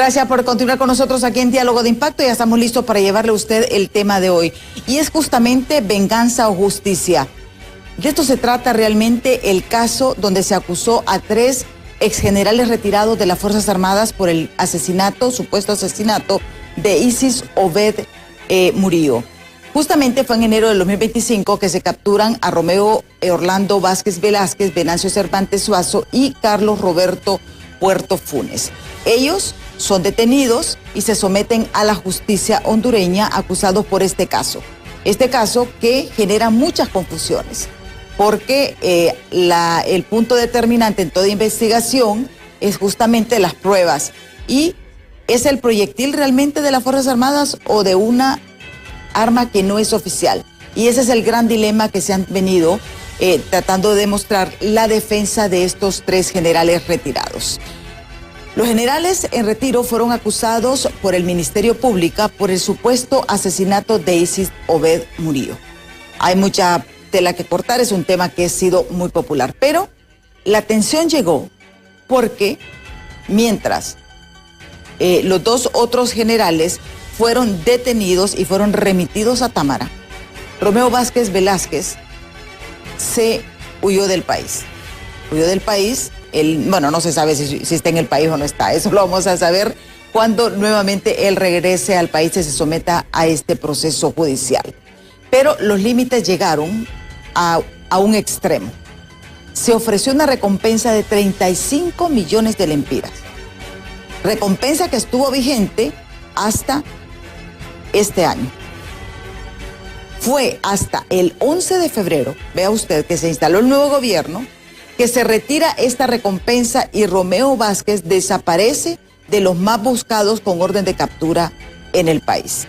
Gracias por continuar con nosotros aquí en Diálogo de Impacto. Ya estamos listos para llevarle a usted el tema de hoy. Y es justamente venganza o justicia. De esto se trata realmente el caso donde se acusó a 3 exgenerales retirados de las Fuerzas Armadas por el supuesto asesinato de Isis Obed Murillo. Justamente fue en enero del 2025 que se capturan a Romeo Orlando Vázquez Velázquez, Venancio Cervantes Suazo y Carlos Roberto Puerto Funes. Ellos son detenidos y se someten a la justicia hondureña acusados por este caso. Este caso que genera muchas confusiones, porque el punto determinante en toda investigación es justamente las pruebas. ¿Y es el proyectil realmente de las Fuerzas Armadas o de una arma que no es oficial? Y ese es el gran dilema que se han venido tratando de demostrar la defensa de estos 3 generales retirados. Los generales en retiro fueron acusados por el Ministerio Público por el supuesto asesinato de Isis Obed Murillo. Hay mucha tela que cortar, es un tema que ha sido muy popular, pero la tensión llegó porque mientras los 2 otros generales fueron detenidos y fueron remitidos a Támara, Romeo Vázquez Velázquez se huyó del país. Huyó del país. No se sabe si está en el país o no está. Eso lo vamos a saber cuando nuevamente él regrese al país y se someta a este proceso judicial. Pero los límites llegaron a un extremo. Se ofreció una recompensa de 35 millones de lempiras. Recompensa que estuvo vigente hasta este año. Fue hasta el 11 de febrero, vea usted, que se instaló el nuevo gobierno, que se retira esta recompensa y Romeo Vázquez desaparece de los más buscados con orden de captura en el país.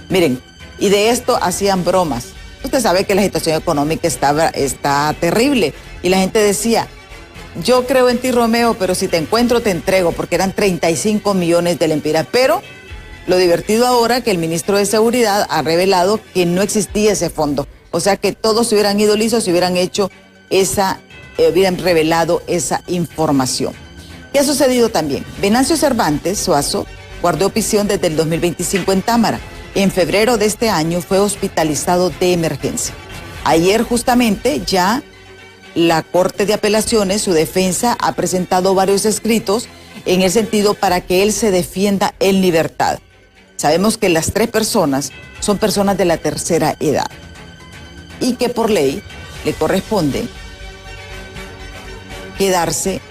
Miren, y de esto hacían bromas. Usted sabe que la situación económica está terrible y la gente decía, yo creo en ti, Romeo, pero si te encuentro te entrego, porque eran 35 millones de lempiras. Pero lo divertido ahora que el ministro de Seguridad ha revelado que no existía ese fondo. O sea que todos se hubieran ido lisos si hubieran hubieran revelado esa información. ¿Qué ha sucedido también? Venancio Cervantes Suazo guardó prisión desde el 2025 en Támara. En febrero de este año fue hospitalizado de emergencia. Ayer justamente ya la Corte de Apelaciones, su defensa, ha presentado varios escritos en el sentido para que él se defienda en libertad. Sabemos que las 3 personas son personas de la tercera edad y que por ley le corresponde quedarse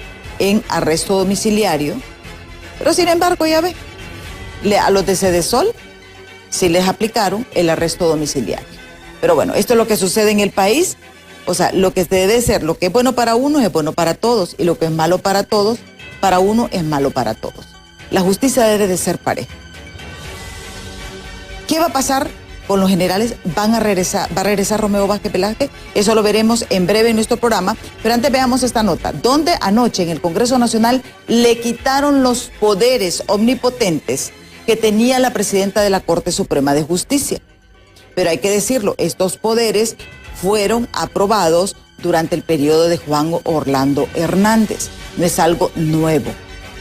en arresto domiciliario, pero sin embargo, ya ve, a los de Sedesol sí les aplicaron el arresto domiciliario. Pero bueno, esto es lo que sucede en el país. O sea, lo que debe ser, lo que es bueno para uno es bueno para todos, y lo que es malo para todos, para uno es malo para todos. La justicia debe de ser pareja. ¿Qué va a pasar con los generales? ¿Va a regresar Romeo Vázquez Velázquez? Eso lo veremos en breve en nuestro programa, pero antes veamos esta nota, donde anoche en el Congreso Nacional le quitaron los poderes omnipotentes que tenía la presidenta de la Corte Suprema de Justicia. Pero hay que decirlo, estos poderes fueron aprobados durante el periodo de Juan Orlando Hernández. No es algo nuevo.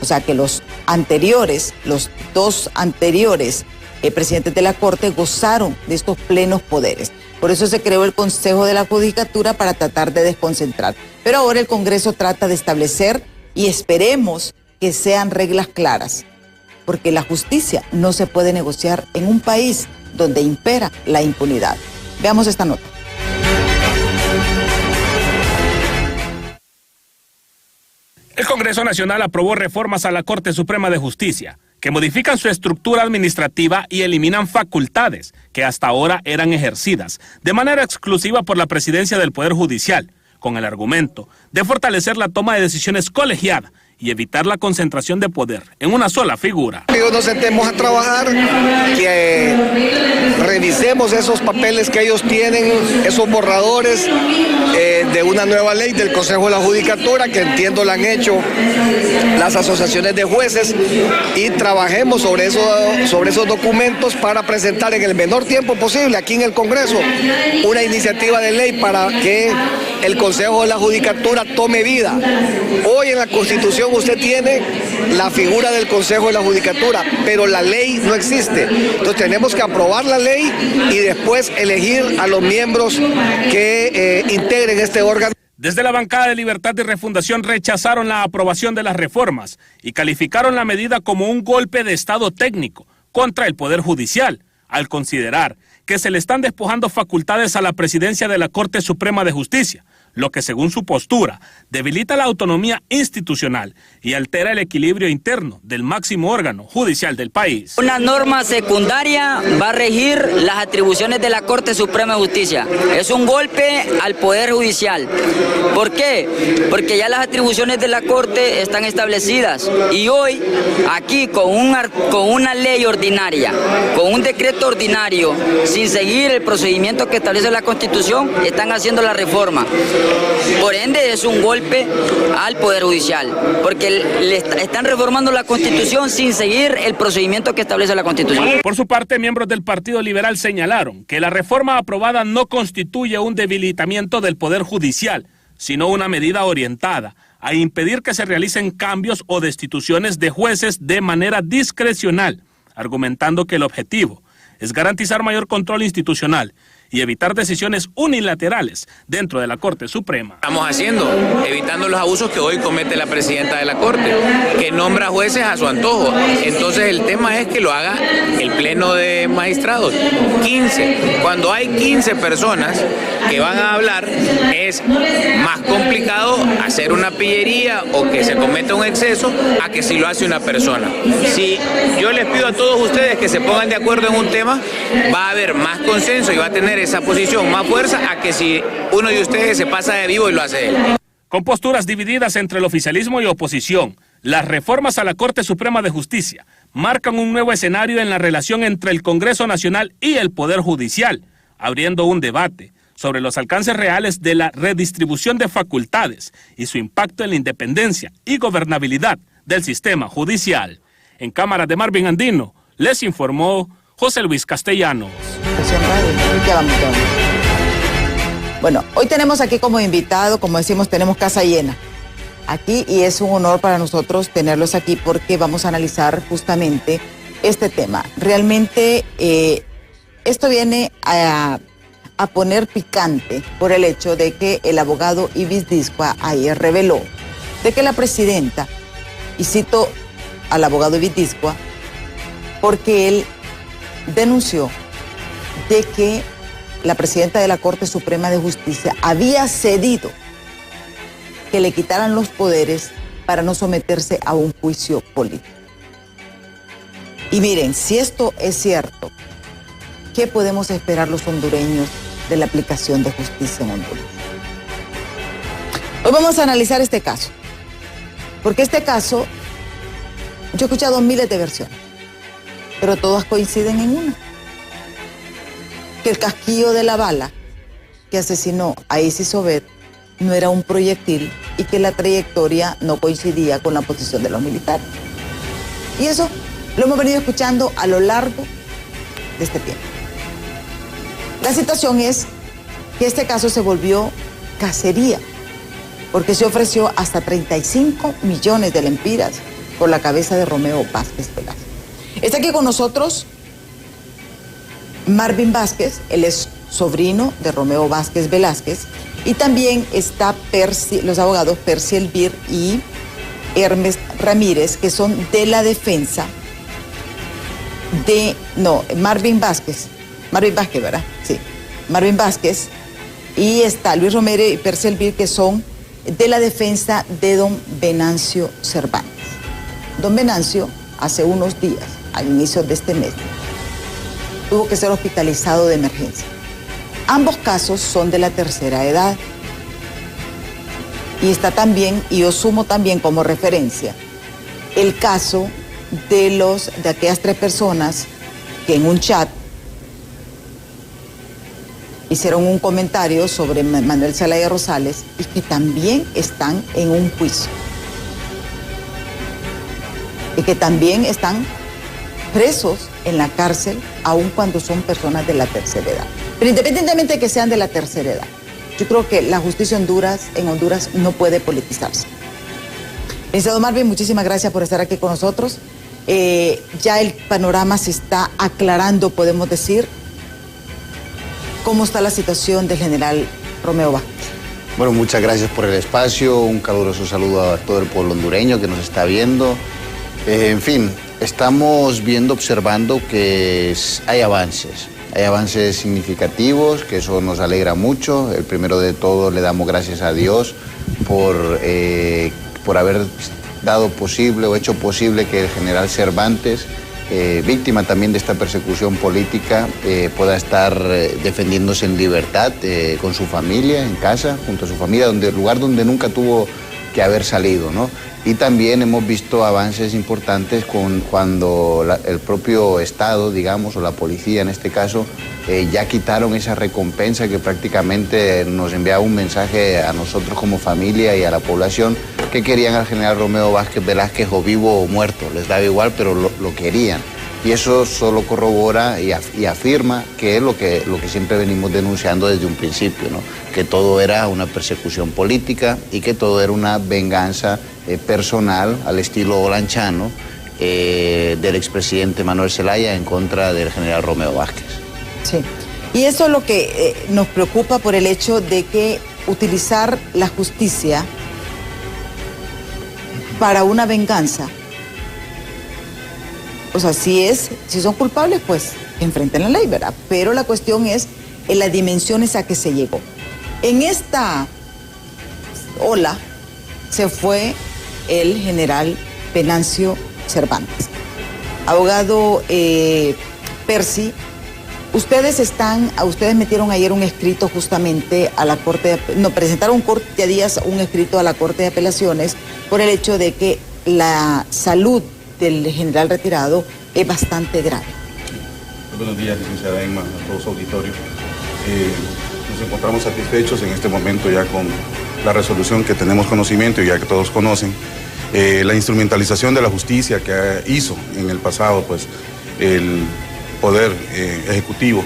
O sea que los 2 anteriores presidentes de la Corte gozaron de estos plenos poderes. Por eso se creó el Consejo de la Judicatura para tratar de desconcentrar. Pero ahora el Congreso trata de establecer, y esperemos que sean reglas claras, porque la justicia no se puede negociar en un país donde impera la impunidad. Veamos esta nota. El Congreso Nacional aprobó reformas a la Corte Suprema de Justicia que modifican su estructura administrativa y eliminan facultades que hasta ahora eran ejercidas de manera exclusiva por la Presidencia del Poder Judicial, con el argumento de fortalecer la toma de decisiones colegiada y evitar la concentración de poder en una sola figura. Nos sentemos a trabajar, que revisemos esos papeles que ellos tienen, esos borradores de una nueva ley del Consejo de la Judicatura, que entiendo la han hecho las asociaciones de jueces, y trabajemos sobre esos documentos para presentar en el menor tiempo posible aquí en el Congreso una iniciativa de ley para que el Consejo de la Judicatura tome vida. Hoy en la Constitución usted tiene la figura del Consejo de la Judicatura, pero la ley no existe. Entonces tenemos que aprobar la ley y después elegir a los miembros que integren este órgano. Desde la bancada de Libertad y Refundación rechazaron la aprobación de las reformas y calificaron la medida como un golpe de Estado técnico contra el Poder Judicial, al considerar que se le están despojando facultades a la presidencia de la Corte Suprema de Justicia, lo que según su postura debilita la autonomía institucional y altera el equilibrio interno del máximo órgano judicial del país. Una norma secundaria va a regir las atribuciones de la Corte Suprema de Justicia. Es un golpe al Poder Judicial. ¿Por qué? Porque ya las atribuciones de la Corte están establecidas y hoy aquí con una ley ordinaria, con un decreto ordinario, sin seguir el procedimiento que establece la Constitución, están haciendo la reforma. Por ende es un golpe al Poder Judicial, porque le están reformando la Constitución sin seguir el procedimiento que establece la Constitución. Por su parte, miembros del Partido Liberal señalaron que la reforma aprobada no constituye un debilitamiento del Poder Judicial, sino una medida orientada a impedir que se realicen cambios o destituciones de jueces de manera discrecional, argumentando que el objetivo es garantizar mayor control institucional y evitar decisiones unilaterales dentro de la Corte Suprema. Estamos haciendo, evitando los abusos que hoy comete la presidenta de la Corte, que nombra jueces a su antojo. Entonces el tema es que lo haga el Pleno de Magistrados, 15. Cuando hay 15 personas que van a hablar, es más complicado hacer una pillería o que se cometa un exceso a que si lo hace una persona. Si yo les pido a todos ustedes que se pongan de acuerdo en un tema, va a haber más consenso y va a tener esa posición más fuerza a que si uno de ustedes se pasa de vivo y lo hace él. Con posturas divididas entre el oficialismo y oposición, las reformas a la Corte Suprema de Justicia marcan un nuevo escenario en la relación entre el Congreso Nacional y el Poder Judicial, abriendo un debate sobre los alcances reales de la redistribución de facultades y su impacto en la independencia y gobernabilidad del sistema judicial. En cámara de Marvin Andino, les informó José Luis Castellanos. Bueno, hoy tenemos aquí como invitado, como decimos, tenemos casa llena aquí y es un honor para nosotros tenerlos aquí porque vamos a analizar justamente este tema. Realmente esto viene a poner picante por el hecho de que el abogado Ibis Discua ayer reveló de que la presidenta, y cito al abogado Ibis Discua, porque él denunció de que la presidenta de la Corte Suprema de Justicia había cedido que le quitaran los poderes para no someterse a un juicio político. Y miren, si esto es cierto, ¿qué podemos esperar los hondureños de la aplicación de justicia en Honduras? Hoy vamos a analizar este caso, porque este caso, yo he escuchado miles de versiones, pero todas coinciden en una. Que el casquillo de la bala que asesinó a Isis Obed no era un proyectil y que la trayectoria no coincidía con la posición de los militares. Y eso lo hemos venido escuchando a lo largo de este tiempo. La situación es que este caso se volvió cacería, porque se ofreció hasta 35 millones de lempiras por la cabeza de Romeo Vázquez Velázquez. Está aquí con nosotros Marvin Vázquez, él es sobrino de Romeo Vázquez Velázquez, y también está los abogados Percy Elvir y Hermes Ramírez, que son de la defensa de, Marvin Vázquez, ¿verdad? Sí, Marvin Vázquez, y está Luis Romero y Percy Elvir, que son de la defensa de don Venancio Cervantes. Don Venancio, hace unos días, al inicio de este mes, tuvo que ser hospitalizado de emergencia. Ambos casos son de la tercera edad. Y está también, y yo sumo también como referencia, el caso de aquellas 3 personas que en un chat hicieron un comentario sobre Manuel Zelaya Rosales y que también están en un juicio. Y que también están presos en la cárcel, aun cuando son personas de la tercera edad. Pero independientemente de que sean de la tercera edad, Yo creo que la justicia en Honduras no puede politizarse. Licenciado Marvin, muchísimas gracias por estar aquí con nosotros. Ya el panorama se está aclarando, podemos decir. ¿Cómo está la situación del general Romeo Vázquez? Bueno, muchas gracias por el espacio, un caluroso saludo a todo el pueblo hondureño que nos está viendo. En fin, estamos observando que hay avances significativos, que eso nos alegra mucho. El primero de todo, le damos gracias a Dios por haber dado posible o hecho posible que el general Cervantes, víctima también de esta persecución política, pueda estar defendiéndose en libertad con su familia, en casa, junto a su familia, lugar donde nunca tuvo que haber salido, ¿no? Y también hemos visto avances importantes cuando el propio Estado, digamos, o la policía en este caso, ya quitaron esa recompensa que prácticamente nos enviaba un mensaje a nosotros como familia y a la población que querían al general Romeo Vázquez Velázquez o vivo o muerto, les daba igual, pero lo querían. Y eso solo corrobora y afirma que es lo que siempre venimos denunciando desde un principio, ¿no? Que todo era una persecución política y que todo era una venganza personal al estilo olanchano del expresidente Manuel Zelaya en contra del general Romeo Vázquez. Sí, y eso es lo que nos preocupa por el hecho de que utilizar la justicia para una venganza. O sea, si son culpables, pues enfrenten la ley, ¿verdad? Pero la cuestión es en las dimensiones a que se llegó. En esta ola se fue el general Venancio Cervantes. Abogado Percy, ustedes metieron ayer un escrito justamente a la Corte, presentaron corte a días un escrito a la Corte de Apelaciones por el hecho de que la salud del general retirado es bastante grave. Buenos días, licenciada Emma, a todos los auditorios. Nos encontramos satisfechos en este momento ya con la resolución que tenemos conocimiento y ya que todos conocen. La instrumentalización de la justicia que hizo en el pasado pues, el Poder Ejecutivo,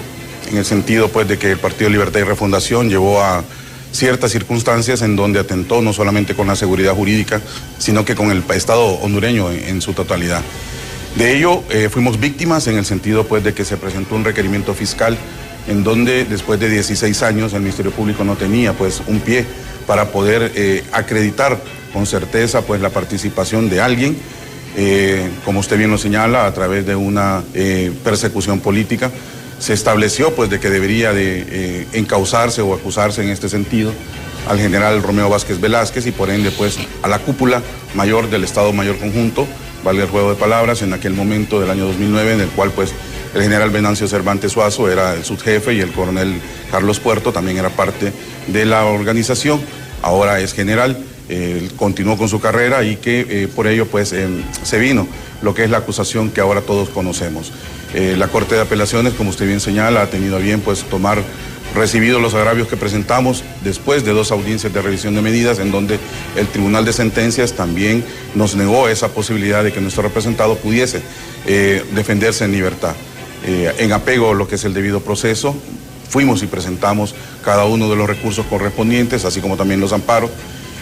en el sentido pues, de que el Partido Libertad y Refundación llevó a ciertas circunstancias en donde atentó no solamente con la seguridad jurídica, sino que con el Estado hondureño en su totalidad. De ello fuimos víctimas en el sentido pues, de que se presentó un requerimiento fiscal en donde después de 16 años el Ministerio Público no tenía pues, un pie para poder acreditar con certeza pues, la participación de alguien, como usted bien lo señala, a través de una persecución política. Se estableció pues de que debería de encauzarse o acusarse en este sentido al general Romeo Vázquez Velázquez y por ende pues a la cúpula mayor del Estado Mayor Conjunto, valga el juego de palabras, en aquel momento del año 2009 en el cual pues el general Venancio Cervantes Suazo era el subjefe y el coronel Carlos Puerto también era parte de la organización, ahora es general, continuó con su carrera y que por ello pues se vino lo que es la acusación que ahora todos conocemos. La Corte de Apelaciones, como usted bien señala, ha tenido a bien pues recibido los agravios que presentamos después de 2 audiencias de revisión de medidas en donde el Tribunal de Sentencias también nos negó esa posibilidad de que nuestro representado pudiese defenderse en libertad. En apego a lo que es el debido proceso, fuimos y presentamos cada uno de los recursos correspondientes, así como también los amparos.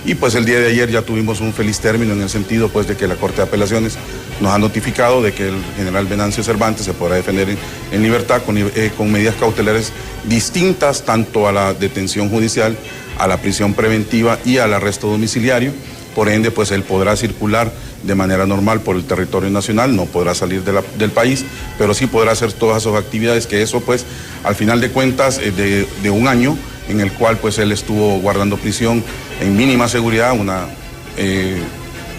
Y pues el día de ayer ya tuvimos un feliz término en el sentido pues de que la Corte de Apelaciones nos ha notificado de que el general Venancio Cervantes se podrá defender en libertad con medidas cautelares distintas tanto a la detención judicial, a la prisión preventiva y al arresto domiciliario. Por ende pues él podrá circular de manera normal por el territorio nacional, no podrá salir del país, pero sí podrá hacer todas sus actividades, que eso pues al final de cuentas de un año en el cual pues él estuvo guardando prisión en mínima seguridad, un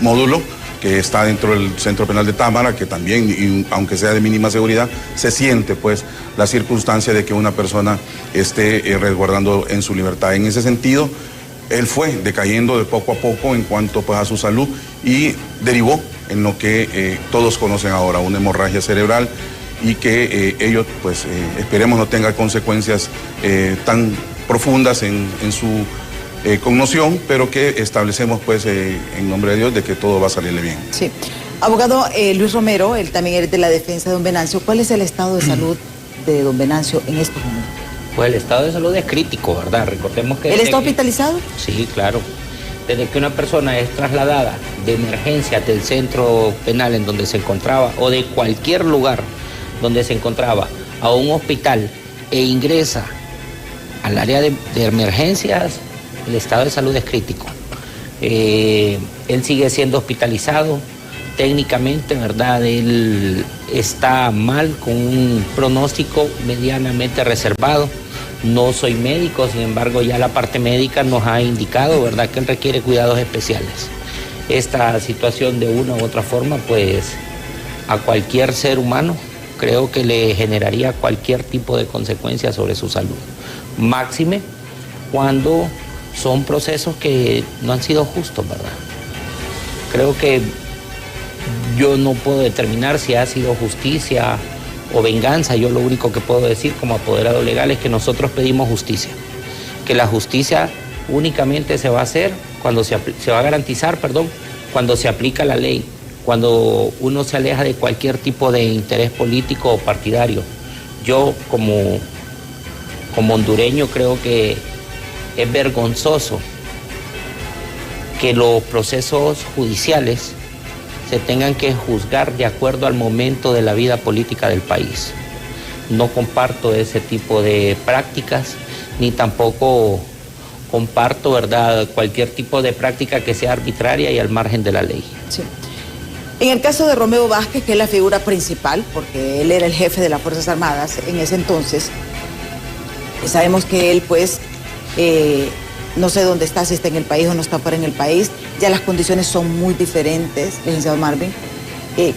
módulo que está dentro del Centro Penal de Támara, que también, y aunque sea de mínima seguridad, se siente pues la circunstancia de que una persona esté resguardando en su libertad. En ese sentido, él fue decayendo de poco a poco en cuanto pues, a su salud y derivó en lo que todos conocen ahora, una hemorragia cerebral y que ello pues esperemos no tenga consecuencias tan profundas en su connoción, pero que establecemos pues en nombre de Dios de que todo va a salirle bien. Sí. Abogado Luis Romero, él también es de la defensa de don Venancio. ¿Cuál es el estado de salud de don Venancio en estos momentos? Pues el estado de salud es crítico, ¿verdad? Recordemos que... ¿Él está hospitalizado? Sí, claro. Desde que una persona es trasladada de emergencia del centro penal en donde se encontraba o de cualquier lugar donde se encontraba a un hospital e ingresa al área de emergencias, el estado de salud es crítico. Él sigue siendo hospitalizado. Técnicamente, ¿verdad? Él está mal, con un pronóstico medianamente reservado. No soy médico, sin embargo, ya la parte médica nos ha indicado, ¿verdad?, que él requiere cuidados especiales. Esta situación, de una u otra forma, pues a cualquier ser humano creo que le generaría cualquier tipo de consecuencia sobre su salud. Máxime cuando son procesos que no han sido justos, ¿verdad? Creo que yo no puedo determinar si ha sido justicia o venganza. Yo lo único que puedo decir como apoderado legal es que nosotros pedimos justicia. Que la justicia únicamente se va a hacer cuando se va a garantizar, cuando se aplica la ley, cuando uno se aleja de cualquier tipo de interés político o partidario. Yo como hondureño creo que es vergonzoso que los procesos judiciales se tengan que juzgar de acuerdo al momento de la vida política del país. No comparto ese tipo de prácticas, ni tampoco comparto, ¿verdad?, cualquier tipo de práctica que sea arbitraria y al margen de la ley. Sí. En el caso de Romeo Vázquez, que es la figura principal, porque él era el jefe de las Fuerzas Armadas en ese entonces, sabemos que él, pues, no sé dónde está, si está en el país o no está fuera en el país. Ya las condiciones son muy diferentes, licenciado Marvin.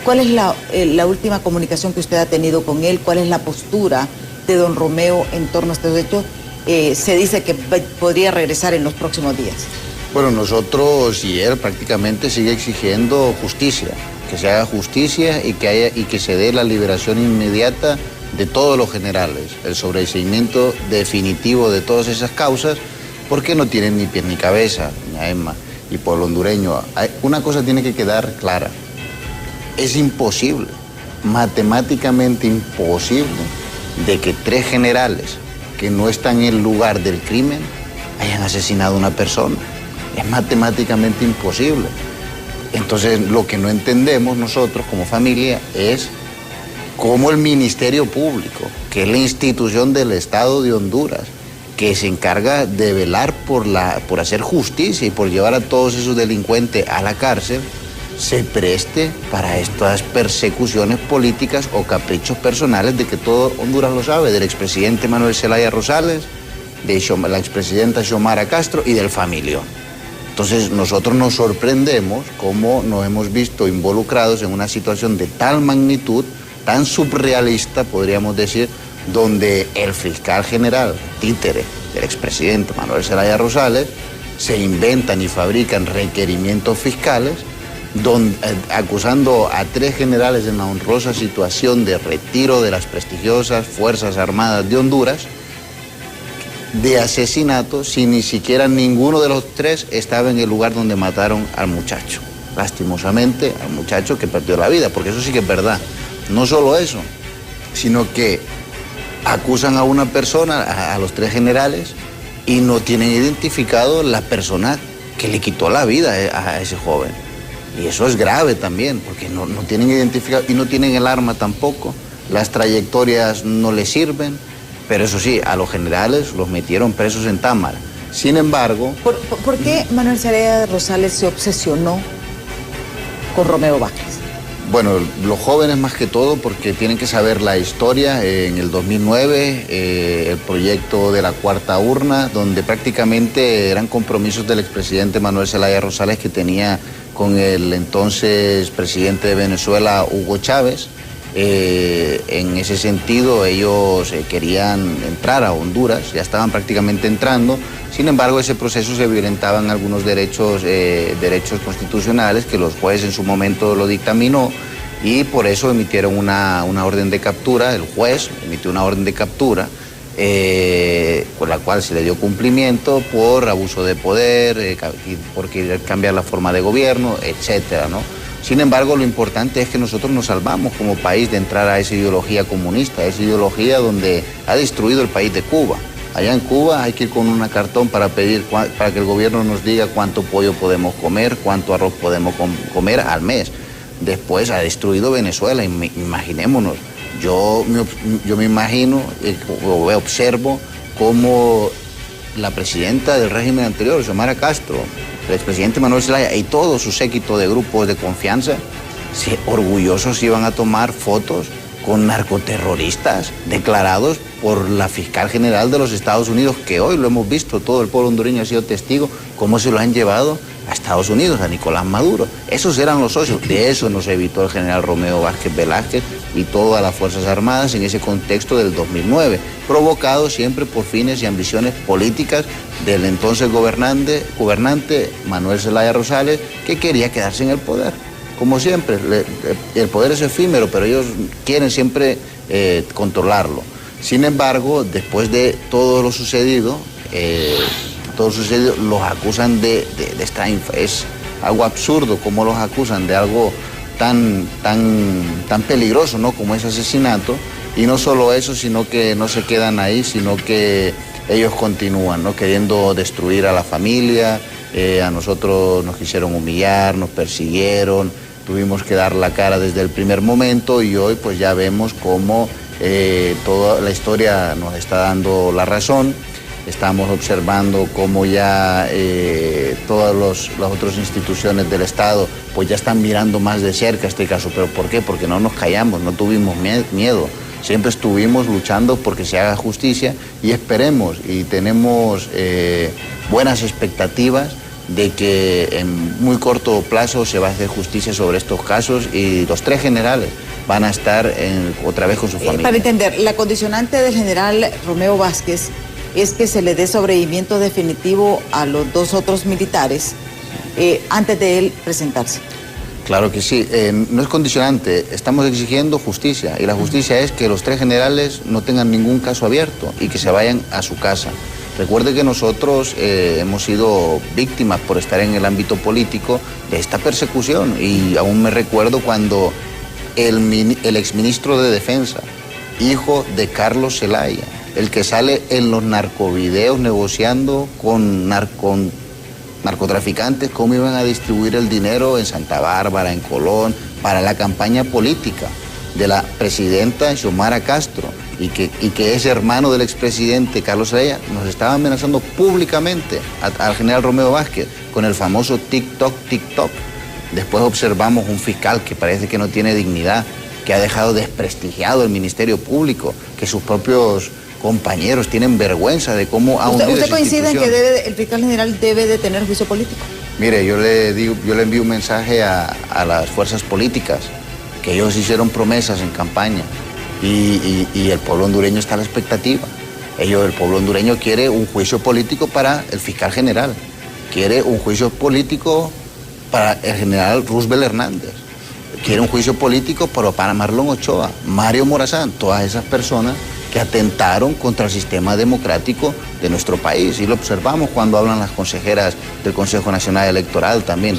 ¿Cuál es la última comunicación que usted ha tenido con él? ¿Cuál es la postura de don Romeo en torno a estos hechos? Se dice que podría regresar en los próximos días. Bueno, nosotros y él prácticamente sigue exigiendo justicia, que se haga justicia y que se dé la liberación inmediata de todos los generales, el sobreseimiento definitivo de todas esas causas, porque no tienen ni pie ni cabeza, doña Emma y pueblo hondureño. Una cosa tiene que quedar clara: es imposible, matemáticamente imposible, de que 3 generales que no están en el lugar del crimen hayan asesinado a una persona. Es matemáticamente imposible. Entonces, lo que no entendemos nosotros como familia es cómo el Ministerio Público, que es la institución del Estado de Honduras, que se encarga de velar por hacer justicia y por llevar a todos esos delincuentes a la cárcel, se preste para estas persecuciones políticas o caprichos personales de que todo Honduras lo sabe, del expresidente Manuel Zelaya Rosales, de la expresidenta Xiomara Castro y del familión. Entonces nosotros nos sorprendemos cómo nos hemos visto involucrados en una situación de tal magnitud, tan surrealista, podríamos decir, donde el fiscal general títere del expresidente Manuel Zelaya Rosales se inventan y fabrican requerimientos fiscales acusando a 3 generales en la honrosa situación de retiro de las prestigiosas Fuerzas Armadas de Honduras de asesinato, si ni siquiera ninguno de los 3 estaba en el lugar donde mataron al muchacho. Lastimosamente, al muchacho que perdió la vida, porque eso sí que es verdad. No solo eso, sino que acusan a una persona, a los 3 generales, y no tienen identificado la persona que le quitó la vida a ese joven. Y eso es grave también, porque no tienen identificado y no tienen el arma tampoco. Las trayectorias no les sirven, pero eso sí, a los generales los metieron presos en Támara. Sin embargo... ¿Por qué Manuel Zelaya Rosales se obsesionó con Romeo Vázquez? Bueno, los jóvenes más que todo, porque tienen que saber la historia. En el 2009, el proyecto de la cuarta urna, donde prácticamente eran compromisos del expresidente Manuel Zelaya Rosales que tenía con el entonces presidente de Venezuela, Hugo Chávez. En ese sentido, ellos querían entrar a Honduras, ya estaban prácticamente entrando. Sin embargo, ese proceso se violentaban algunos derechos constitucionales que los jueces en su momento lo dictaminó, y por eso emitieron una orden de captura. El juez emitió una orden de captura con la cual se le dio cumplimiento por abuso de poder, por querer cambiar la forma de gobierno, etcétera, ¿no? O Sin embargo, lo importante es que nosotros nos salvamos como país de entrar a esa ideología comunista, esa ideología donde ha destruido el país de Cuba. Allá en Cuba hay que ir con una cartón para pedir, para que el gobierno nos diga cuánto pollo podemos comer, cuánto arroz podemos comer al mes. Después ha destruido Venezuela, imaginémonos. Yo me imagino, observo cómo la presidenta del régimen anterior, Xiomara Castro, el expresidente Manuel Zelaya y todo su séquito de grupos de confianza, orgullosos iban a tomar fotos con narcoterroristas declarados por la fiscal general de los Estados Unidos, que hoy lo hemos visto, todo el pueblo hondureño ha sido testigo, cómo se lo han llevado a Estados Unidos, a Nicolás Maduro. Esos eran los socios, de eso nos evitó el general Romeo Vázquez Velázquez y todas las Fuerzas Armadas en ese contexto del 2009, provocado siempre por fines y ambiciones políticas del entonces gobernante Manuel Zelaya Rosales, que quería quedarse en el poder. Como siempre, el poder es efímero, pero ellos quieren siempre controlarlo. Sin embargo, después de todo lo sucedido, los acusan de es algo absurdo cómo los acusan de algo tan peligroso, ¿no?, como ese asesinato. Y no solo eso, sino que no se quedan ahí, sino que ellos continúan, ¿no?, queriendo destruir a la familia. A nosotros nos quisieron humillar, nos persiguieron, tuvimos que dar la cara desde el primer momento y hoy pues ya vemos cómo toda la historia nos está dando la razón. Estamos observando cómo ya todas las otras instituciones del Estado pues ya están mirando más de cerca este caso. ¿Pero por qué? Porque no nos callamos, no tuvimos miedo. Siempre estuvimos luchando porque se haga justicia y esperemos y tenemos buenas expectativas de que en muy corto plazo se va a hacer justicia sobre estos casos y los 3 generales van a estar otra vez con su familia. Para entender, la condicionante del general Romeo Vázquez es que se le dé sobreseimiento definitivo a los 2 otros militares antes de él presentarse. Claro que sí, no es condicionante, estamos exigiendo justicia y la justicia es que los 3 generales no tengan ningún caso abierto y que se vayan a su casa. Recuerde que nosotros hemos sido víctimas por estar en el ámbito político de esta persecución y aún me recuerdo cuando el exministro de Defensa, hijo de Carlos Zelaya, el que sale en los narcovideos negociando con narcotraficantes cómo iban a distribuir el dinero en Santa Bárbara, en Colón, para la campaña política de la presidenta Xiomara Castro y que es hermano del expresidente Carlos Zelaya, nos estaba amenazando públicamente al general Romeo Vázquez con el famoso TikTok. Después observamos un fiscal que parece que no tiene dignidad, que ha dejado desprestigiado el Ministerio Público, que sus propios compañeros tienen vergüenza de cómo ha hundido ¿Usted esa coincide en institución. que el fiscal general debe de tener juicio político? Mire, yo le envío un mensaje a las fuerzas políticas, que ellos hicieron promesas en campaña y el pueblo hondureño está a la expectativa. El pueblo hondureño quiere un juicio político para el fiscal general, quiere un juicio político para el general Roosevelt Hernández, quiere un juicio político para Marlon Ochoa, Mario Morazán, todas esas personas que atentaron contra el sistema democrático de nuestro país. Y lo observamos cuando hablan las consejeras del Consejo Nacional Electoral también.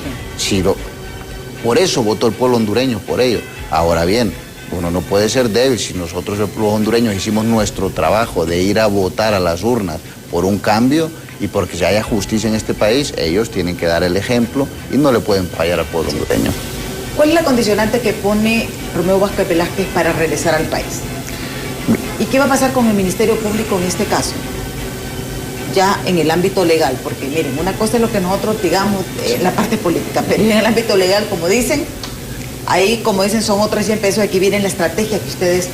Por eso votó el pueblo hondureño, por ello. Ahora bien, uno no puede ser débil. Si nosotros los hondureños hicimos nuestro trabajo de ir a votar a las urnas por un cambio y porque haya justicia en este país, ellos tienen que dar el ejemplo y no le pueden fallar al pueblo hondureño. ¿Cuál es la condicionante que pone Romeo Vázquez Velázquez para regresar al país? ¿Y qué va a pasar con el Ministerio Público en este caso? Ya en el ámbito legal, porque miren, una cosa es lo que nosotros digamos en la parte política, pero en el ámbito legal, como dicen, ahí, como dicen, son otros 100 pesos. Aquí viene la estrategia que ustedes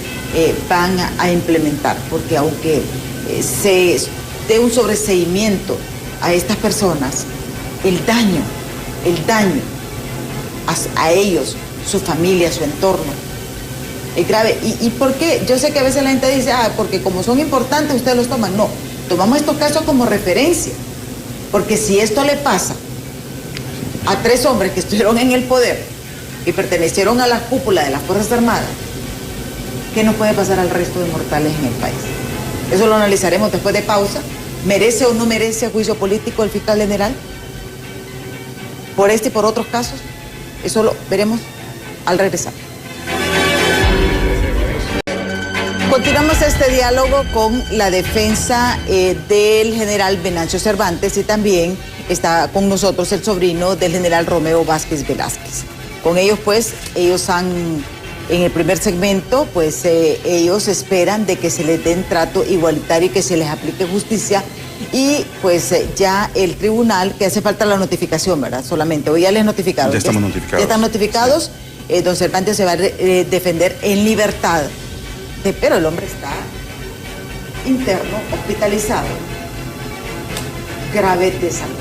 van a implementar, porque aunque se dé un sobreseimiento a estas personas, el daño a ellos, su familia, su entorno, es grave. ¿Y por qué? Yo sé que a veces la gente dice, porque como son importantes ustedes los toman. No, tomamos estos casos como referencia, porque si esto le pasa a 3 hombres que estuvieron en el poder y pertenecieron a la cúpula de las Fuerzas Armadas, ¿qué nos puede pasar al resto de mortales en el país? Eso lo analizaremos después de pausa. ¿Merece o no merece juicio político el fiscal general por este y por otros casos? Eso lo veremos al regresar. Continuamos este diálogo con la defensa del general Venancio Cervantes, y también está con nosotros el sobrino del general Romeo Vázquez Velázquez. Con ellos, pues, en el primer segmento, pues ellos esperan de que se les den trato igualitario y que se les aplique justicia. Y pues ya el tribunal, que hace falta la notificación, ¿verdad? Solamente, o ya les notificaron. Ya estamos notificados. Ya están notificados. Sí. Don Cervantes se va a defender en libertad. Pero el hombre está interno, hospitalizado, grave de salud.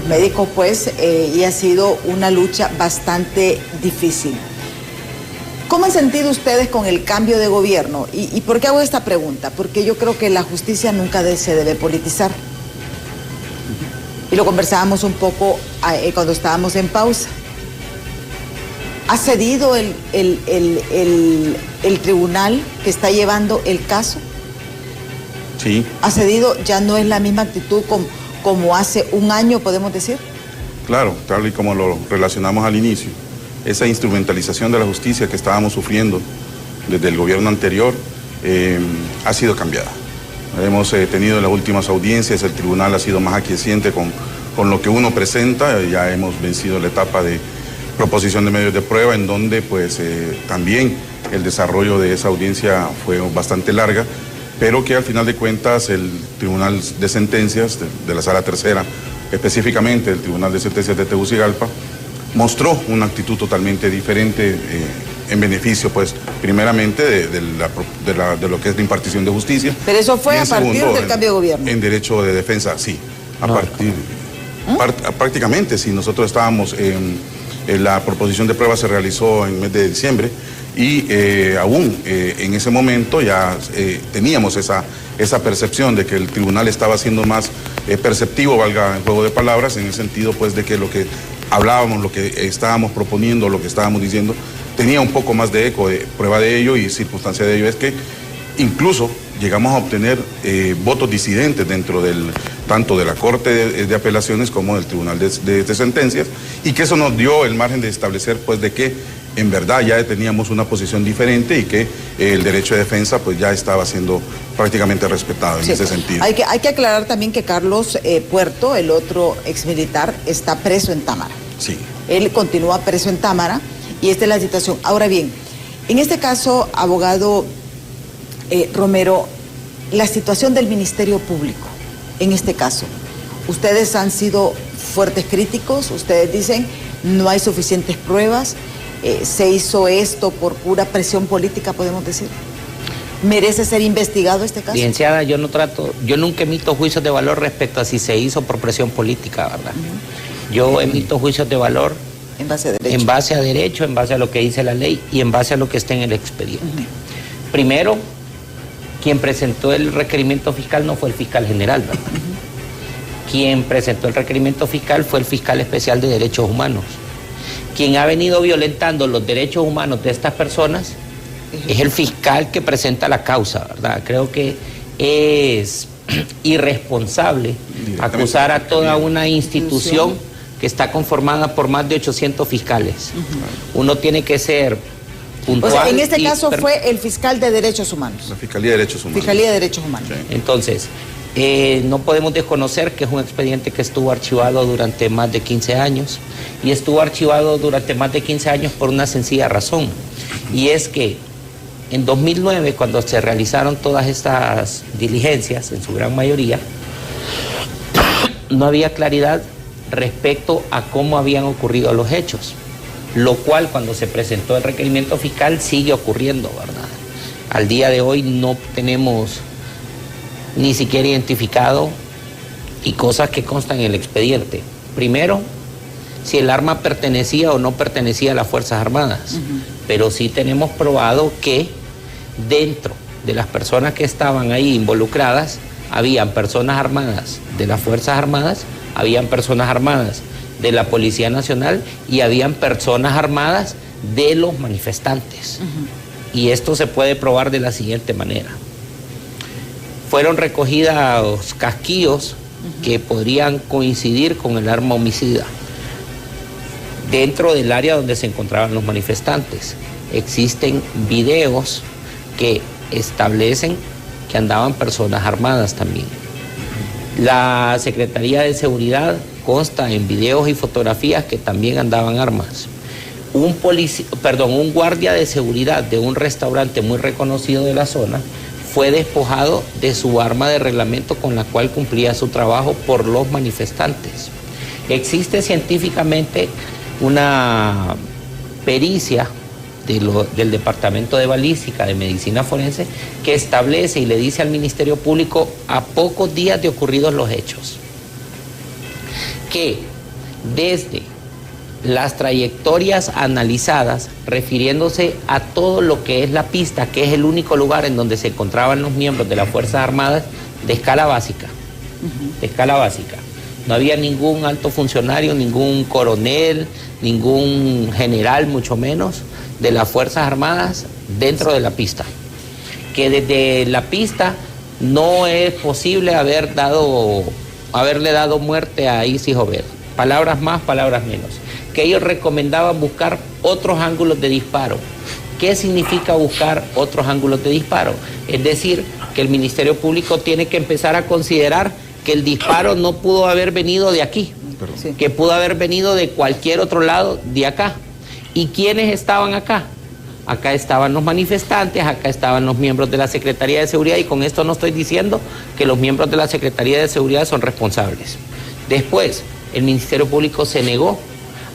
Médico, pues, y ha sido una lucha bastante difícil. ¿Cómo han sentido ustedes con el cambio de gobierno? ¿Y por qué hago esta pregunta? Porque yo creo que la justicia nunca se debe politizar. Y lo conversábamos un poco cuando estábamos en pausa. ¿Ha cedido el tribunal que está llevando el caso? Sí. ¿Ha cedido? ¿Ya no es la misma actitud como hace un año, podemos decir? Claro, tal y como lo relacionamos al inicio. Esa instrumentalización de la justicia que estábamos sufriendo desde el gobierno anterior ha sido cambiada. Hemos tenido en las últimas audiencias, el tribunal ha sido más aquiesciente con lo que uno presenta. Ya hemos vencido la etapa de proposición de medios de prueba, en donde pues también el desarrollo de esa audiencia fue bastante larga, pero que al final de cuentas el Tribunal de Sentencias de la Sala Tercera, específicamente el Tribunal de Sentencias de Tegucigalpa, mostró una actitud totalmente diferente en beneficio, pues, primeramente de lo que es la impartición de justicia. Pero eso fue a partir del cambio de gobierno. En derecho de defensa, sí. Prácticamente, sí. Nosotros estábamos la proposición de prueba se realizó en el mes de diciembre y aún en ese momento ya teníamos esa percepción de que el tribunal estaba siendo más perceptivo, valga el juego de palabras, en el sentido pues de que lo que hablábamos, lo que estábamos proponiendo, lo que estábamos diciendo, tenía un poco más de eco. Prueba de ello y circunstancia de ello es que incluso llegamos a obtener votos disidentes dentro tanto de la Corte de Apelaciones como del Tribunal de Sentencias, y que eso nos dio el margen de establecer pues de que en verdad ya teníamos una posición diferente y que el derecho de defensa pues ya estaba siendo prácticamente respetado en ese sentido. Hay que aclarar también que Carlos Puerto, el otro exmilitar, está preso en Támara. Sí. Él continúa preso en Támara y esta es la situación. Ahora bien, en este caso, abogado Romero, la situación del Ministerio Público, en este caso, ustedes han sido fuertes críticos, ustedes dicen no hay suficientes pruebas, se hizo esto por pura presión política, podemos decir. ¿Merece ser investigado este caso? Licenciada, yo nunca emito juicios de valor respecto a si se hizo por presión política, ¿verdad? Yo emito juicios de valor en base a derecho, en base a lo que dice la ley y en base a lo que está en el expediente. Primero, quien presentó el requerimiento fiscal no fue el fiscal general, ¿verdad? Quien presentó el requerimiento fiscal fue el fiscal especial de derechos humanos. Quien ha venido violentando los derechos humanos de estas personas es el fiscal que presenta la causa, ¿verdad? Creo que es irresponsable acusar a toda una institución que está conformada por más de 800 fiscales. Uno tiene que ser puntual. O sea, en este caso fue el fiscal de Derechos Humanos. La Fiscalía de Derechos Humanos. Fiscalía de Derechos Humanos. Sí. Entonces, no podemos desconocer que es un expediente que estuvo archivado durante más de 15 años y estuvo archivado durante más de 15 años por una sencilla razón, y es que en 2009, cuando se realizaron todas estas diligencias, en su gran mayoría, no había claridad respecto a cómo habían ocurrido los hechos, lo cual cuando se presentó el requerimiento fiscal sigue ocurriendo, ¿verdad? Al día de hoy no tenemos ni siquiera identificado y cosas que constan en el expediente. Primero, si el arma pertenecía o no pertenecía a las Fuerzas Armadas, pero sí tenemos probado que dentro de las personas que estaban ahí involucradas, habían personas armadas de las Fuerzas Armadas, habían personas armadas de la Policía Nacional y habían personas armadas de los manifestantes. Y esto se puede probar de la siguiente manera. Fueron recogidos casquillos que podrían coincidir con el arma homicida. dentro del área donde se encontraban los manifestantes. Existen videos que establecen que andaban personas armadas también. La Secretaría de Seguridad consta en videos y fotografías que también andaban armas. Un guardia de seguridad de un restaurante muy reconocido de la zona fue despojado de su arma de reglamento con la cual cumplía su trabajo por los manifestantes. Existe científicamente una pericia del Departamento de Balística de Medicina Forense que establece y le dice al Ministerio Público a pocos días de ocurridos los hechos que desde las trayectorias analizadas, refiriéndose a todo lo que es la pista, que es el único lugar en donde se encontraban los miembros de las Fuerzas Armadas de escala básica, no había ningún alto funcionario, ningún coronel, ningún general, mucho menos, de las Fuerzas Armadas dentro de la pista. Que desde la pista no es posible haberle dado muerte a Isis Jovet. Palabras más, palabras menos. Que ellos recomendaban buscar otros ángulos de disparo. ¿Qué significa buscar otros ángulos de disparo? Es decir, que el Ministerio Público tiene que empezar a considerar que el disparo no pudo haber venido de aquí, que pudo haber venido de cualquier otro lado de acá. ¿Y quiénes estaban acá? Acá estaban los manifestantes, acá estaban los miembros de la Secretaría de Seguridad, y con esto no estoy diciendo que los miembros de la Secretaría de Seguridad son responsables. Después, el Ministerio Público se negó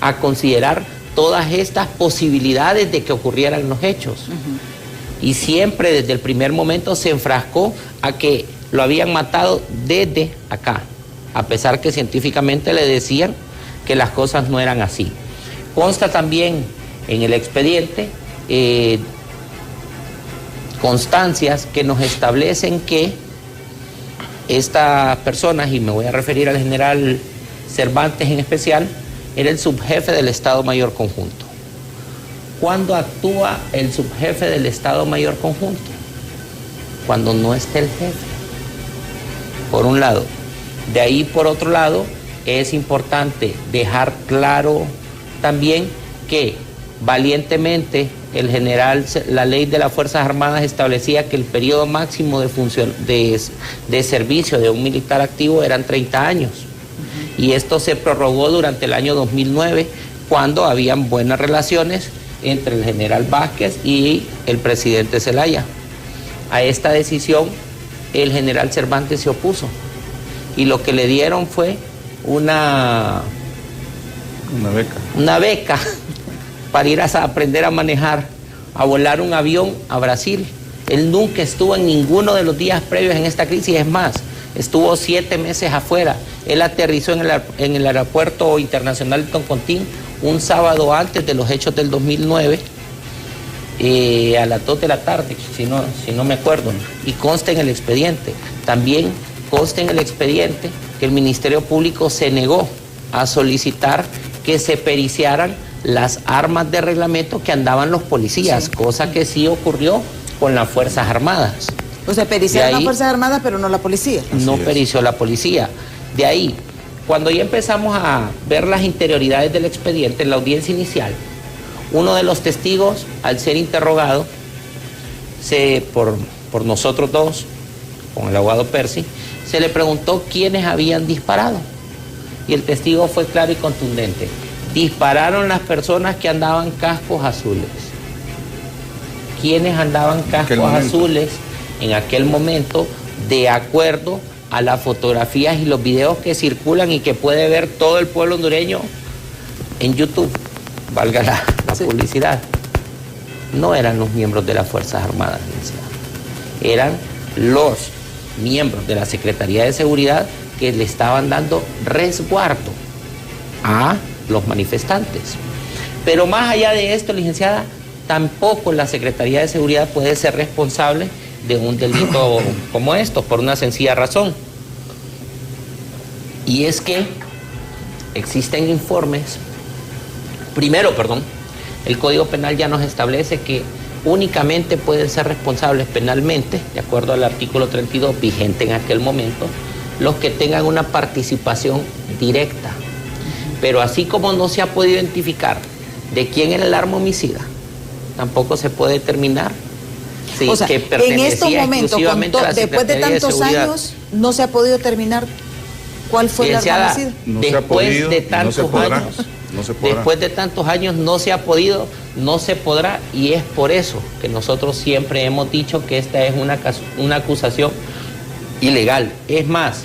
a considerar todas estas posibilidades de que ocurrieran los hechos. Y siempre desde el primer momento se enfrascó a que lo habían matado desde acá, a pesar que científicamente le decían que las cosas no eran así. Consta también en el expediente constancias que nos establecen que estas personas, y me voy a referir al general Cervantes en especial, era el subjefe del Estado Mayor Conjunto. ¿Cuándo actúa el subjefe del Estado Mayor Conjunto? Cuando no esté el jefe, por un lado. De ahí, por otro lado, es importante dejar claro también que valientemente la ley de las Fuerzas Armadas establecía que el periodo máximo de servicio de un militar activo eran 30 años. Y esto se prorrogó durante el año 2009, cuando habían buenas relaciones entre el general Vázquez y el presidente Zelaya. A esta decisión el general Cervantes se opuso, y lo que le dieron fue una beca para ir a aprender a manejar, a volar un avión a Brasil. Él nunca estuvo en ninguno de los días previos en esta crisis, es más, estuvo 7 meses afuera. Él aterrizó en el aeropuerto internacional de Toncontín un sábado antes de los hechos del 2009, a las 2 de la tarde, si no me acuerdo, y consta en el expediente. También consta en el expediente que el Ministerio Público se negó a solicitar que se periciaran las armas de reglamento que andaban los policías, cosa que sí ocurrió con las Fuerzas Armadas. O sea, periciaron las Fuerzas Armadas, pero no la policía. No perició la policía. De ahí, cuando ya empezamos a ver las interioridades del expediente, en la audiencia inicial, uno de los testigos, al ser interrogado, por nosotros dos, con el abogado Percy, se le preguntó quiénes habían disparado. Y el testigo fue claro y contundente: dispararon las personas que andaban cascos azules. ¿Quiénes andaban cascos azules en aquel momento? De acuerdo a las fotografías y los videos que circulan y que puede ver todo el pueblo hondureño en YouTube, valga la publicidad, no eran los miembros de las Fuerzas Armadas, eran los miembros de la Secretaría de Seguridad que le estaban dando resguardo a los manifestantes. Pero más allá de esto, licenciada, tampoco la Secretaría de Seguridad puede ser responsable de un delito como esto, por una sencilla razón. Y es que existen informes. Primero, el Código Penal ya nos establece que únicamente pueden ser responsables penalmente, de acuerdo al artículo 32 vigente en aquel momento, los que tengan una participación directa. Pero así como no se ha podido identificar de quién era el arma homicida, tampoco se puede determinar o sea, que pertenecía en estos momentos, después de tantos años, no se ha podido determinar cuál fue el arma homicida. Después de tantos años no se ha podido, no se podrá, y es por eso que nosotros siempre hemos dicho que esta es una acusación ilegal. Es más,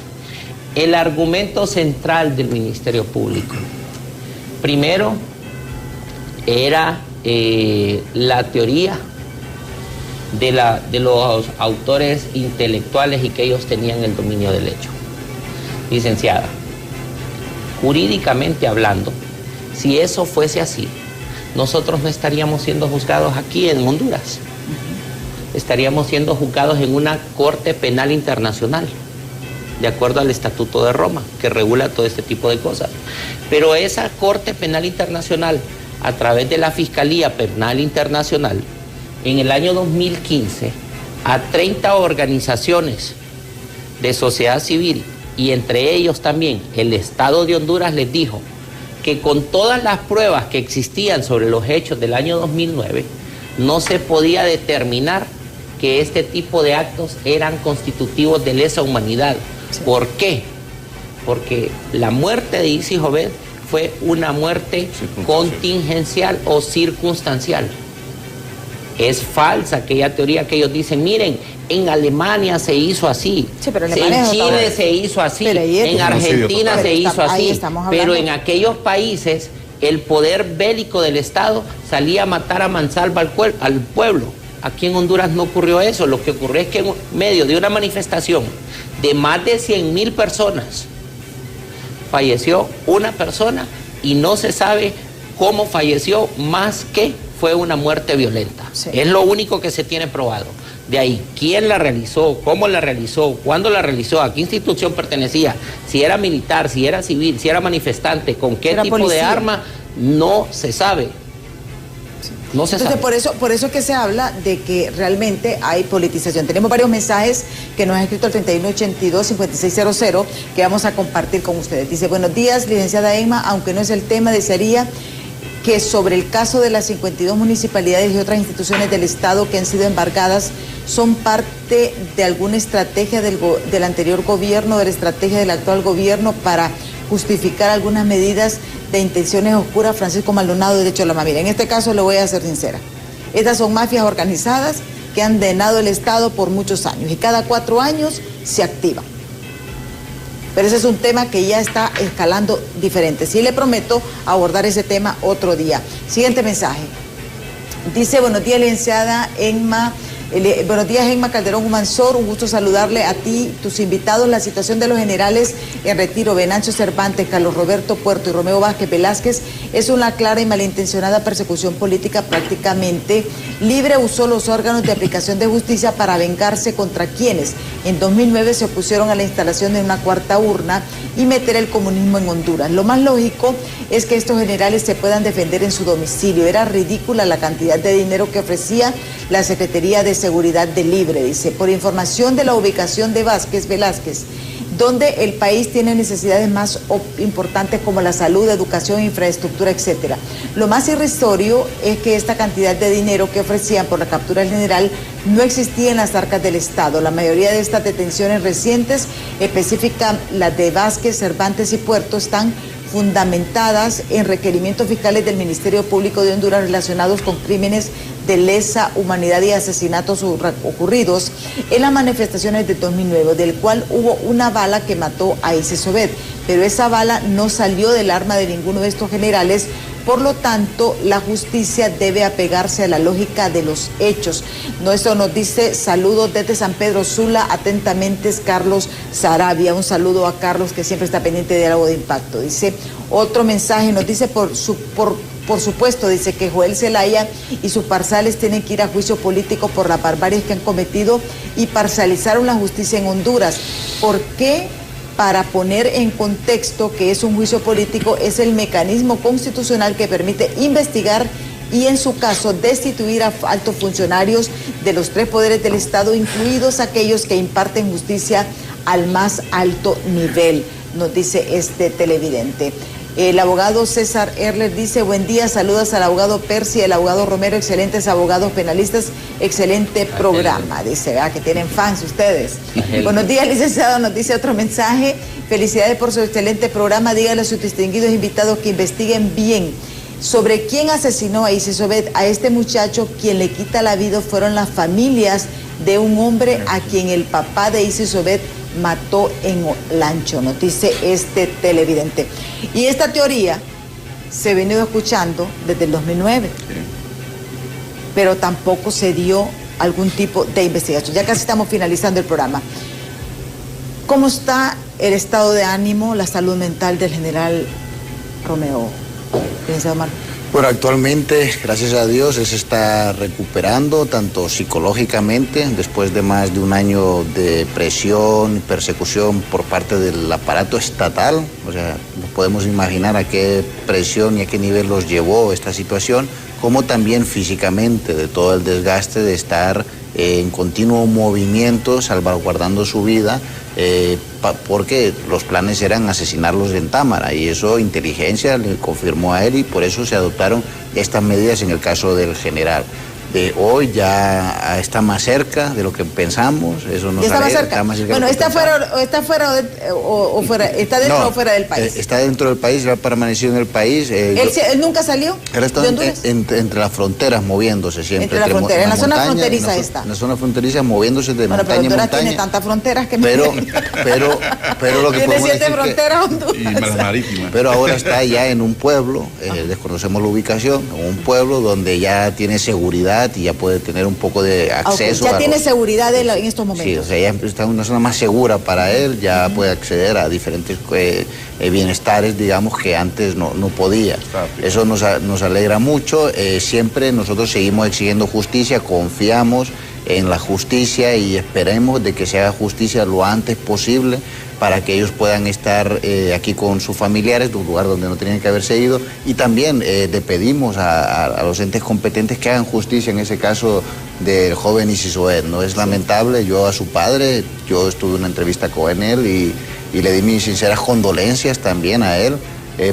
el argumento central del Ministerio Público, primero, era la teoría de los autores intelectuales y que ellos tenían el dominio del hecho. Licenciada, jurídicamente hablando, si eso fuese así, nosotros no estaríamos siendo juzgados aquí en Honduras. Estaríamos siendo juzgados en una Corte Penal Internacional, de acuerdo al Estatuto de Roma, que regula todo este tipo de cosas. Pero esa Corte Penal Internacional, a través de la Fiscalía Penal Internacional, en el año 2015, a 30 organizaciones de sociedad civil, y entre ellos también el Estado de Honduras, les dijo que con todas las pruebas que existían sobre los hechos del año 2009, no se podía determinar que este tipo de actos eran constitutivos de lesa humanidad. Sí. ¿Por qué? Porque la muerte de Isis Jovet fue una muerte contingencial o circunstancial. Es falsa aquella teoría que ellos dicen, miren, en Alemania se hizo así, sí, pero en Chile se hizo así, en Argentina se hizo así, pero en aquellos países el poder bélico del Estado salía a matar a mansalva al pueblo. Aquí en Honduras no ocurrió eso. Lo que ocurrió es que en medio de una manifestación de más de 100,000 personas falleció una persona y no se sabe cómo falleció, más que fue una muerte violenta. Sí. Es lo único que se tiene probado. De ahí, quién la realizó, cómo la realizó, cuándo la realizó, a qué institución pertenecía, si era militar, si era civil, si era manifestante, con qué tipo de arma, no se sabe. No se sabe. Por eso que se habla de que realmente hay politización. Tenemos varios mensajes que nos ha escrito el 3182-5600 que vamos a compartir con ustedes. Dice, buenos días, licenciada Emma, aunque no es el tema, desearía que sobre el caso de las 52 municipalidades y otras instituciones del Estado que han sido embargadas son parte de alguna estrategia del anterior gobierno, de la estrategia del actual gobierno para justificar algunas medidas de intenciones oscuras. Francisco Maldonado, de Choloma. Mira, en este caso le voy a ser sincera. Estas son mafias organizadas que han drenado el Estado por muchos años y cada 4 años se activan. Pero ese es un tema que ya está escalando diferente. Sí le prometo abordar ese tema otro día. Siguiente mensaje. Dice, buenos días, licenciada Emma. Buenos días, Emma Calderón Humansor, un gusto saludarle a ti, tus invitados. La situación de los generales en retiro, Venancio Cervantes, Carlos Roberto Puerto y Romeo Vázquez Velázquez, es una clara y malintencionada persecución política. Prácticamente Libre usó los órganos de aplicación de justicia para vengarse contra quienes en 2009 se opusieron a la instalación de una cuarta urna y meter el comunismo en Honduras. Lo más lógico es que estos generales se puedan defender en su domicilio. Era ridícula la cantidad de dinero que ofrecía la Secretaría de Seguridad de Libre. Dice, por información de la ubicación de Velázquez, donde el país tiene necesidades más importantes como la salud, educación, infraestructura, etcétera. Lo más irrisorio es que esta cantidad de dinero que ofrecían por la captura del general no existía en las arcas del Estado. La mayoría de estas detenciones recientes, específicas las de Vázquez, Cervantes y Puerto, están fundamentadas en requerimientos fiscales del Ministerio Público de Honduras relacionados con crímenes de lesa humanidad y asesinatos ocurridos en las manifestaciones de 2009, del cual hubo una bala que mató a Isis Jovet, pero esa bala no salió del arma de ninguno de estos generales. Por lo tanto, la justicia debe apegarse a la lógica de los hechos. Esto nos dice, saludos desde San Pedro Sula, atentamente es Carlos Sarabia. Un saludo a Carlos, que siempre está pendiente de Diálogo de Impacto. Dice, otro mensaje, nos dice, por supuesto, dice que Joel Zelaya y sus parciales tienen que ir a juicio político por las barbaries que han cometido y parcializaron la justicia en Honduras. ¿Por qué? Para poner en contexto que es un juicio político, es el mecanismo constitucional que permite investigar y, en su caso, destituir a altos funcionarios de los 3 poderes del Estado, incluidos aquellos que imparten justicia al más alto nivel, nos dice este televidente. El abogado César Erler dice, buen día, saludos al abogado Percy, el abogado Romero, excelentes abogados penalistas, excelente programa. Dice, ¿verdad? Que tienen fans ustedes. Buenos días, licenciado, nos dice otro mensaje. Felicidades por su excelente programa. Dígale a sus distinguidos invitados que investiguen bien sobre quién asesinó a Isis Obed. A este muchacho quien le quita la vida fueron las familias de un hombre a quien el papá de Isis Obed mató en Olancho, nos dice este televidente. Y esta teoría se ha venido escuchando desde el 2009, pero tampoco se dio algún tipo de investigación. Ya casi estamos finalizando el programa. ¿Cómo está el estado de ánimo, la salud mental del general Romeo? Licenciado Marco. Bueno, actualmente, gracias a Dios, él se está recuperando tanto psicológicamente, después de más de un año de presión y persecución por parte del aparato estatal. O sea, no podemos imaginar a qué presión y a qué nivel los llevó esta situación, como también físicamente, de todo el desgaste de estar en continuo movimiento, salvaguardando su vida, porque los planes eran asesinarlos en Támara, y eso inteligencia le confirmó a él, y por eso se adoptaron estas medidas en el caso del general. De hoy ya está más cerca de lo que pensamos, eso nos está más cerca. Está más cerca. Bueno, está dentro o fuera del país. Está dentro del país, ha permanecido en el país. ¿Él nunca salió de Honduras? Entre las fronteras, moviéndose siempre. Entre la frontera, en la zona fronteriza está. En la zona fronteriza, moviéndose de montaña pero Honduras en montaña. Tiene tantas fronteras que... Pero lo que tiene 7 fronteras Honduras. Y más marítimas. Pero ahora está ya en un pueblo, desconocemos la ubicación, en un pueblo donde ya tiene seguridad y ya puede tener un poco de acceso. Ya tiene seguridad en estos momentos. Sí, o sea, ya está en una zona más segura para él, ya puede acceder a diferentes bienestares, digamos, que antes no podía. Eso nos alegra mucho. Siempre nosotros seguimos exigiendo justicia, confiamos en la justicia y esperemos de que se haga justicia lo antes posible para que ellos puedan estar aquí con sus familiares, de un lugar donde no tenían que haberse ido, y también le pedimos a los entes competentes que hagan justicia en ese caso del joven Isis Obed. No es lamentable, yo a su padre, yo estuve en una entrevista con él y le di mis sinceras condolencias también a él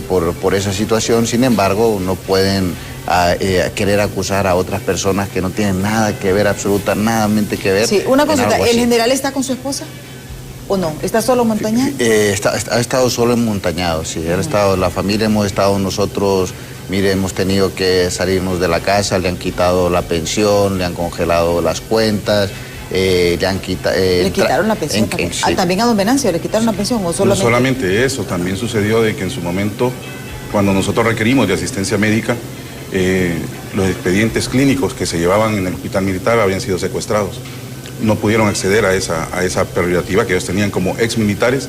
por esa situación. Sin embargo, no pueden querer acusar a otras personas que no tienen nada que ver, absolutamente que ver. Sí, una consulta, ¿el general está con su esposa? ¿O no? ¿Está solo montañado? Ha estado solo en montañado, sí. La familia hemos estado nosotros, mire, hemos tenido que salirnos de la casa, le han quitado la pensión, le han congelado las cuentas, le quitaron la pensión también. Sí. También a don Venancio le quitaron la pensión, ¿o solamente? No solamente eso, también sucedió de que en su momento, cuando nosotros requerimos de asistencia médica, los expedientes clínicos que se llevaban en el hospital militar habían sido secuestrados. No pudieron acceder a esa prerrogativa que ellos tenían como exmilitares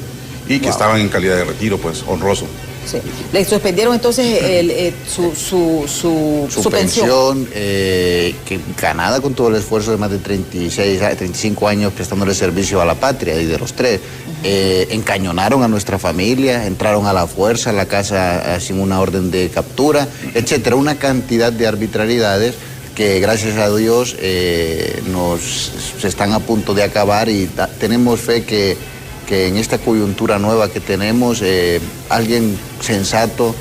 y que estaban en calidad de retiro, pues, honroso. Sí. Le suspendieron entonces su pensión. Que ganada con todo el esfuerzo de más de 35 años prestándole servicio a la patria, y de los 3. Encañonaron a nuestra familia, entraron a la fuerza a la casa sin una orden de captura, etcétera. Una cantidad de arbitrariedades que gracias a Dios se están a punto de acabar, y tenemos fe que en esta coyuntura nueva que tenemos, alguien sensato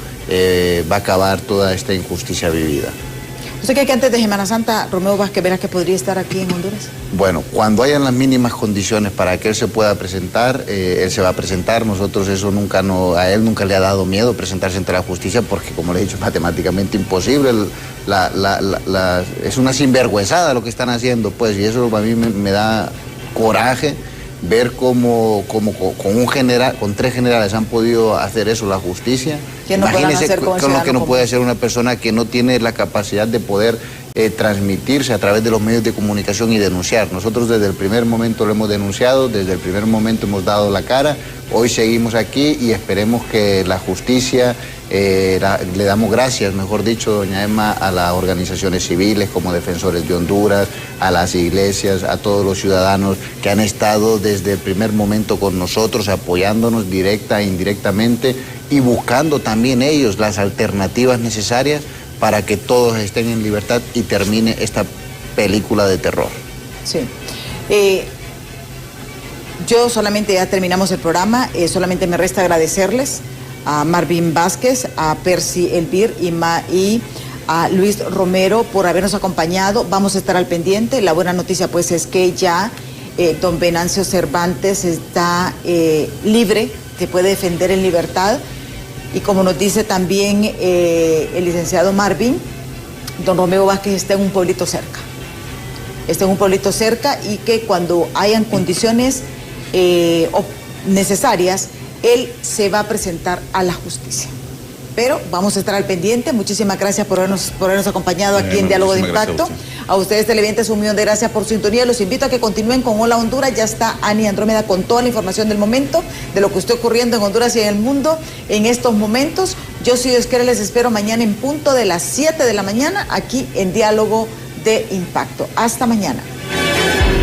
va a acabar toda esta injusticia vivida. ¿Usted cree que antes de Semana Santa Romeo Vázquez Vera que podría estar aquí en Honduras? Bueno, cuando hayan las mínimas condiciones para que él se pueda presentar, él se va a presentar. Nosotros eso a él nunca le ha dado miedo presentarse ante la justicia, porque, como le he dicho, es matemáticamente imposible. Es una sinvergüenzada lo que están haciendo, pues, y eso a mí me da coraje ver cómo con 3 generales han podido hacer eso, la justicia. Imagínense con lo que no puede hacer una persona que no tiene la capacidad de poder transmitirse a través de los medios de comunicación y denunciar. Nosotros desde el primer momento lo hemos denunciado, desde el primer momento hemos dado la cara, hoy seguimos aquí y esperemos que la justicia, le damos gracias, mejor dicho, doña Emma, a las organizaciones civiles como Defensores de Honduras, a las iglesias, a todos los ciudadanos que han estado desde el primer momento con nosotros, apoyándonos directa e indirectamente y buscando también ellos las alternativas necesarias para que todos estén en libertad y termine esta película de terror. Sí. Yo solamente, ya terminamos el programa, solamente me resta agradecerles a Marvin Vázquez, a Percy Elvir y a Luis Romero por habernos acompañado. Vamos a estar al pendiente. La buena noticia pues es que ya don Venancio Cervantes está libre, se puede defender en libertad. Y como nos dice también el licenciado Marvin, don Romeo Vázquez está en un pueblito cerca. Está en un pueblito cerca y que cuando hayan condiciones necesarias, él se va a presentar a la justicia. Pero vamos a estar al pendiente. Muchísimas gracias por habernos acompañado aquí en Diálogo de Impacto. A ustedes, televidentes, 1 millón de gracias por su sintonía. Los invito a que continúen con Hola Honduras. Ya está Ani Andrómeda con toda la información del momento, de lo que está ocurriendo en Honduras y en el mundo en estos momentos. Yo soy Oscar, les espero mañana en punto de las 7 de la mañana aquí en Diálogo de Impacto. Hasta mañana.